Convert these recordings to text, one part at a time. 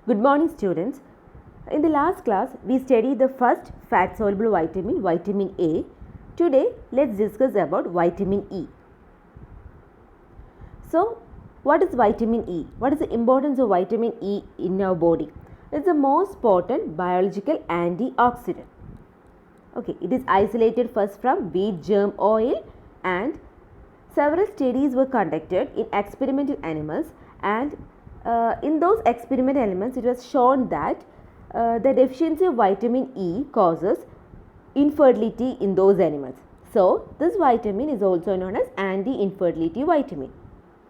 Good morning, students. In the last class, we studied the first fat-soluble vitamin, vitamin A. Today, let's discuss about vitamin E. So, what is vitamin E? What is the importance of vitamin E in our body? It's the most potent biological antioxidant. Okay, it is isolated first from wheat germ oil, and several studies were conducted in experimental animals, and in those experimental elements it was shown that the deficiency of vitamin E causes infertility in those animals. So this vitamin is also known as anti-infertility vitamin.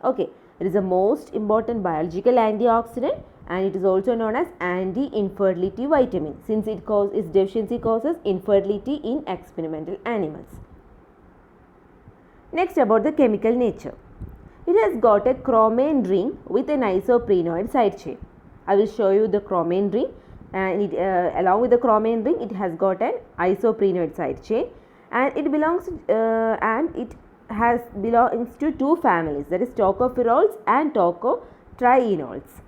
Okay, it is the most important biological antioxidant, and it is also known as anti-infertility vitamin since its deficiency causes infertility in experimental animals. Next, about the chemical nature. It has got a chromatin ring with an isoprenoid side chain. I will show you the chromatin ring, and along with the chromatin ring it has got an isoprenoid side chain, and it belongs to two families, that is tocopherols and tocotrienols.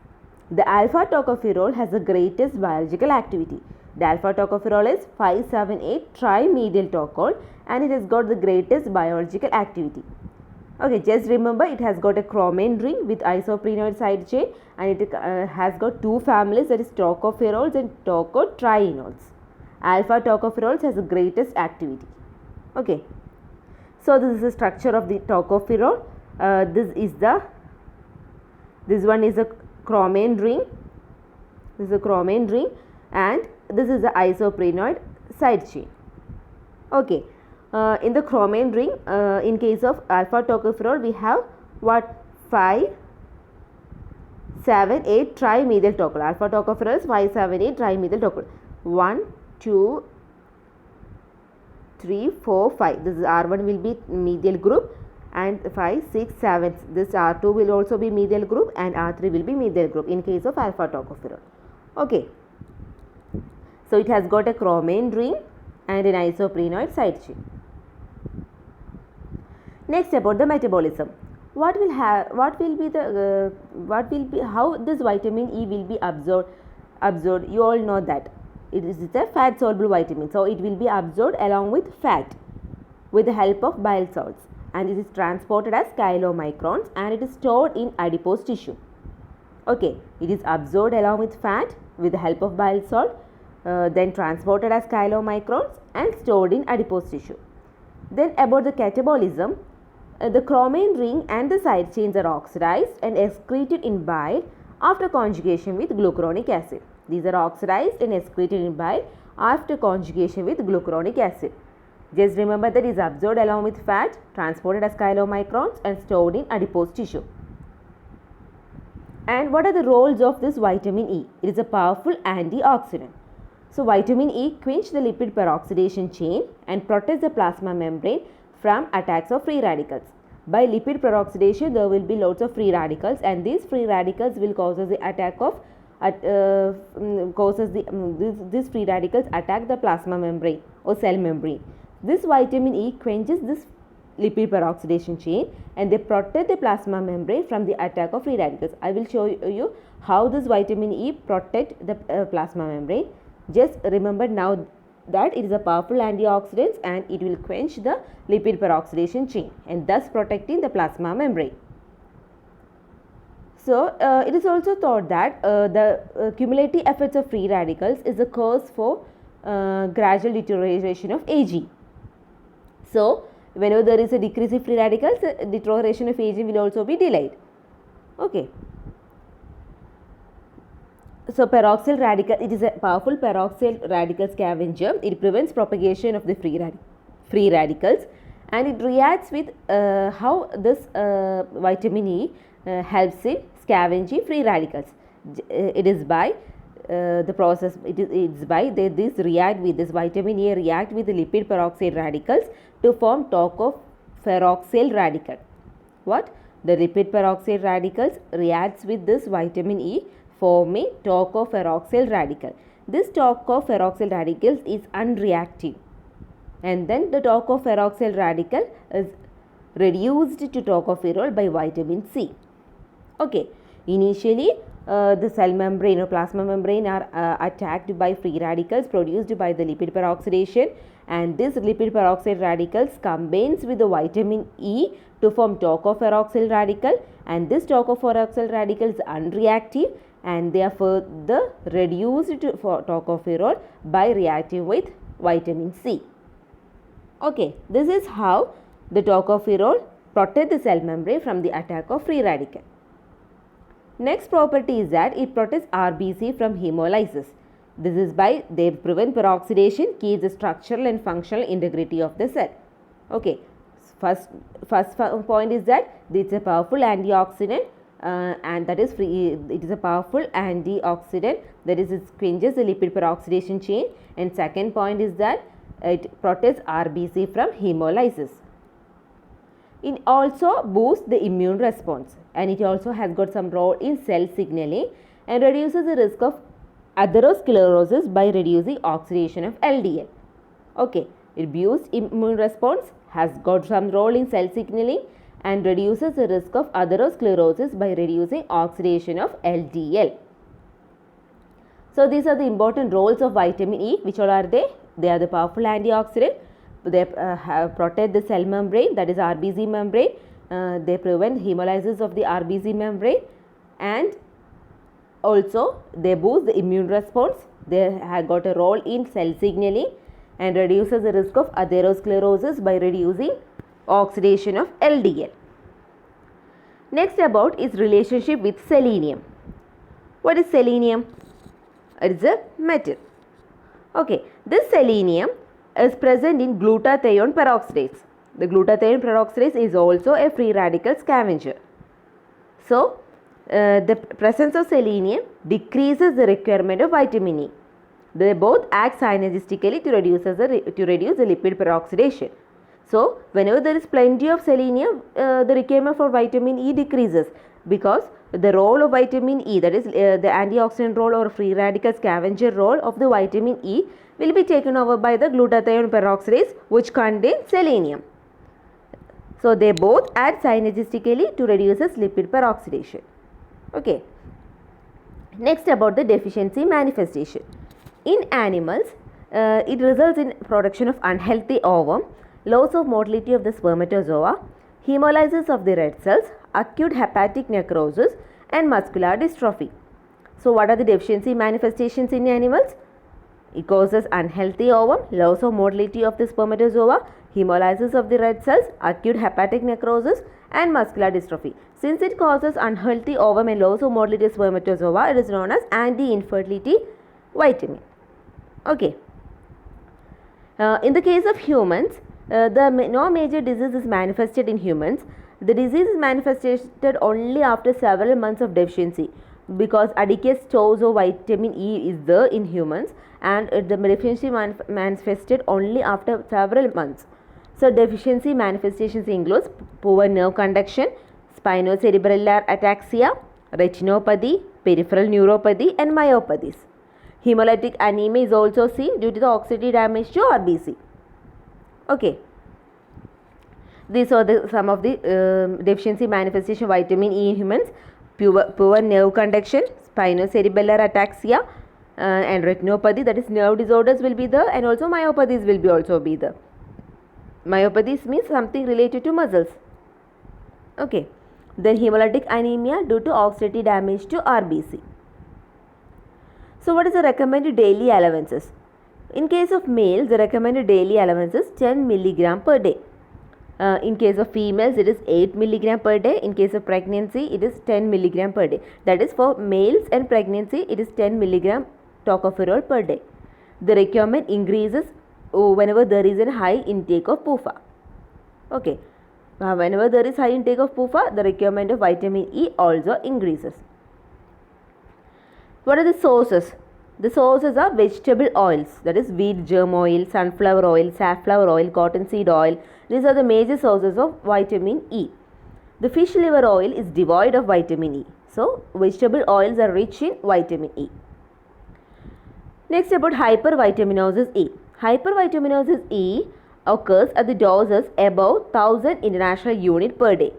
The alpha tocopherol has the greatest biological activity. The alpha tocopherol is 578 trimedial tocol, and it has got the greatest biological activity. Okay, just remember it has got a chromatin ring with isoprenoid side chain, and it has got two families, that is tocopherols and tocotrienols. Alpha tocopherols has the greatest activity. Okay, so this is the structure of the tocopherol. This one is a chromatin ring. This is a chromatin ring, and this is the isoprenoid side chain. Okay. In the chromatin ring, in case of alpha tocopherol, we have what? 5, 7, 8 trimedial tocol. Alpha tocopherol is 5, 7, 8 trimedial tocol. 1, 2, 3, 4, 5. This is R1 will be medial group, and 5, 6, 7. This R2 will also be medial group, and R3 will be medial group in case of alpha tocopherol. Okay. So it has got a chromatin ring and an isoprenoid side chain. Next, about the metabolism. How this vitamin E will be absorbed? You all know that it is a fat soluble vitamin, so it will be absorbed along with fat with the help of bile salts, and it is transported as chylomicrons, and it is stored in adipose tissue. Okay, it is absorbed along with fat with the help of bile salt, then transported as chylomicrons and stored in adipose tissue. Then about the catabolism, the chromatin ring and the side chains are oxidized and excreted in bile after conjugation with glucuronic acid. These are oxidized and excreted in bile after conjugation with glucuronic acid. Just remember that it is absorbed along with fat, transported as chylomicrons and stored in adipose tissue. And what are the roles of this vitamin E? It is a powerful antioxidant. So vitamin E quenches the lipid peroxidation chain and protects the plasma membrane from attacks of free radicals. By lipid peroxidation, there will be lots of free radicals, and these free radicals will causes the attack of these free radicals attack the plasma membrane or cell membrane. This vitamin E quenches this lipid peroxidation chain, and they protect the plasma membrane from the attack of free radicals. I will show you how this vitamin E protect the plasma membrane. Just remember now that it is a powerful antioxidant, and it will quench the lipid peroxidation chain and thus protecting the plasma membrane. So it is also thought that the cumulative effects of free radicals is a cause for gradual deterioration of aging. So whenever there is a decrease in free radicals, deterioration of aging will also be delayed. Okay. So peroxyl radical, it is a powerful peroxyl radical scavenger. It prevents propagation of the free radicals, and it reacts with how this vitamin E helps in scavenging free radicals. It is by the process. This vitamin E react with the lipid peroxide radicals to form tocopheroxyl radical. What? The lipid peroxide radicals reacts with this vitamin E, forming tocopheroxyl radical. This tocopheroxyl radical is unreactive, and then the tocopheroxyl radical is reduced to tocopherol by vitamin C. Okay, initially the cell membrane or plasma membrane are attacked by free radicals produced by the lipid peroxidation, and this lipid peroxide radicals combines with the vitamin E to form tocopheroxyl radical, and this tocopheroxyl radical is unreactive and they are further reduced to tocopherol by reacting with vitamin C. Okay, this is how the tocopherol protect the cell membrane from the attack of free radical. Next property is that it protects RBC from hemolysis. This is by they prevent peroxidation, keeps the structural and functional integrity of the cell. Okay, first point is that it's a powerful antioxidant and that is free. It is a powerful antioxidant, that is, it quenches the lipid peroxidation chain, and second point is that it protects RBC from hemolysis. It also boosts the immune response, and it also has got some role in cell signaling and reduces the risk of atherosclerosis by reducing oxidation of LDL. Okay, it boosts immune response, has got some role in cell signaling and reduces the risk of atherosclerosis by reducing oxidation of LDL. So these are the important roles of vitamin E. Which all are they? They are the powerful antioxidant. They protect the cell membrane, that is RBC membrane. They prevent hemolysis of the RBC membrane, and also they boost the immune response. They have got a role in cell signaling and reduces the risk of atherosclerosis by reducing oxidation of LDL. Next about its relationship with selenium. What is selenium? It is a metal. Okay, this selenium is present in glutathione peroxidase. The glutathione peroxidase is also a free radical scavenger. So, the presence of selenium decreases the requirement of vitamin E. They both act synergistically to reduce the lipid peroxidation. So, whenever there is plenty of selenium, the requirement for vitamin E decreases, because the role of vitamin E, that is the antioxidant role or free radical scavenger role of the vitamin E, will be taken over by the glutathione peroxidase, which contains selenium. So, they both act synergistically to reduce lipid peroxidation. Okay. Next about the deficiency manifestation. In animals, it results in production of unhealthy ovum, loss of motility of the spermatozoa, hemolysis of the red cells, acute hepatic necrosis and muscular dystrophy. So, what are the deficiency manifestations in animals? It causes unhealthy ovum, loss of motility of the spermatozoa, hemolysis of the red cells, acute hepatic necrosis and muscular dystrophy. Since it causes unhealthy ovum and loss of motility of spermatozoa, it is known as anti-infertility vitamin. Okay. In the case of humans, no major disease is manifested in humans. The disease is manifested only after several months of deficiency, because adequate stores of vitamin E is there in humans, and the deficiency manifested only after several months. So, deficiency manifestations includes poor nerve conduction, spinocerebellar ataxia, retinopathy, peripheral neuropathy and myopathies. Hemolytic anemia is also seen due to the oxidative damage to RBC. Okay. These are some of the deficiency manifestation of vitamin E in humans: poor nerve conduction, spinocerebellar ataxia and retinopathy, that is nerve disorders will be there, and also myopathies will also be there. Myopathies means something related to muscles. Okay. Then hemolytic anemia due to oxidative damage to RBC. So, what is the recommended daily allowances? In case of males, the recommended daily allowance is 10 milligram per day. In case of females, it is 8 milligram per day. In case of pregnancy, it is 10 milligram per day. That is, for males and pregnancy, it is 10 milligram tocopherol per day. The requirement increases whenever there is a high intake of PUFA. Okay. Whenever there is high intake of PUFA, the requirement of vitamin E also increases. What are the sources? The sources are vegetable oils, that is wheat germ oil, sunflower oil, safflower oil, cottonseed oil. These are the major sources of vitamin E. The fish liver oil is devoid of vitamin E. So, vegetable oils are rich in vitamin E. Next, about hypervitaminosis E. Hypervitaminosis E occurs at the doses above 1000 international unit per day.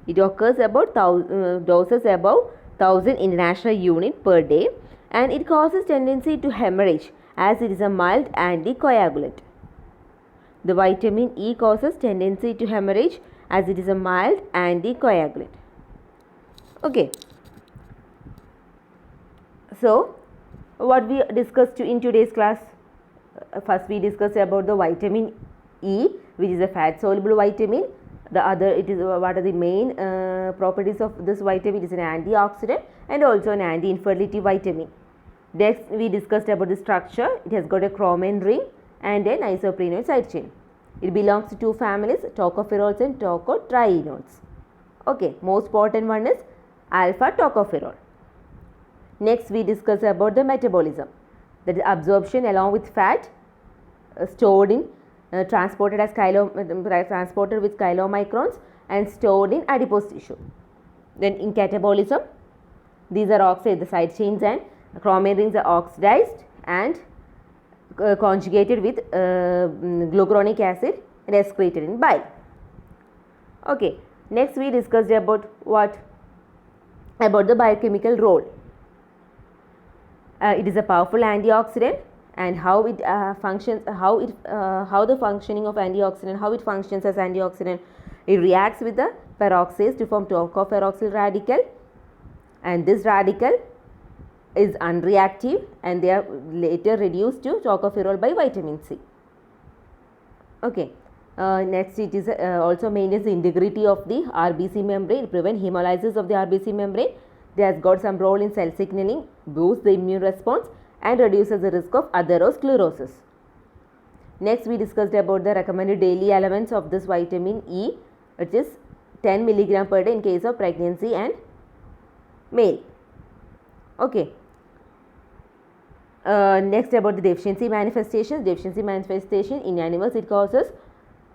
It occurs about doses above 1000 international unit per day, and it causes tendency to hemorrhage as it is a mild anticoagulant. The vitamin E causes tendency to hemorrhage as it is a mild anticoagulant. Okay. So, what we discussed in today's class, first we discussed about the vitamin E, which is a fat soluble vitamin. The other, it is what are the main properties of this vitamin? It is an antioxidant and also an anti-infertility vitamin. Next we discussed about the structure. It has got a chromin ring and an isoprenoid side chain. It belongs to two families, tocopherols and tocotrienols. Okay, most important one is alpha tocopherol. Next we discuss about the metabolism, that is absorption along with fat, stored in transported with chylomicrons and stored in adipose tissue. Then in catabolism, these are oxidized, the side chains and chromin rings are oxidized and conjugated with glucuronic acid and excreted in bile. Okay, next we discussed about what? About the biochemical role. It is a powerful antioxidant, and how it functions, how the functioning of antioxidant, how it functions as antioxidant. It reacts with the peroxidase to form tocopheroxyl radical, and this radical is unreactive and they are later reduced to tocopherol by vitamin C. Okay. Next, it is also maintains the integrity of the RBC membrane, prevent hemolysis of the RBC membrane. It has got some role in cell signaling, boosts the immune response and reduces the risk of atherosclerosis. Next, we discussed about the recommended daily elements of this vitamin E, which is 10 mg per day in case of pregnancy and male. Okay. Next, about the deficiency manifestations. Deficiency manifestation in animals, it causes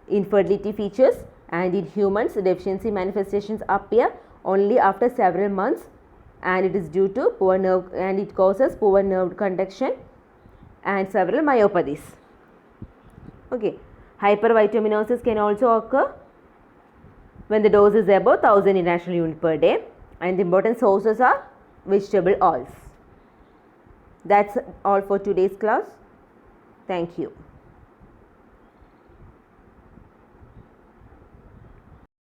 infertility features, and in humans the deficiency manifestations appear only after several months, and it is due to poor nerve, and it causes poor nerve conduction and several myopathies. Okay. Hypervitaminosis can also occur when the dose is above 1000 international units per day, and the important sources are vegetable oils. That's all for today's class. Thank you.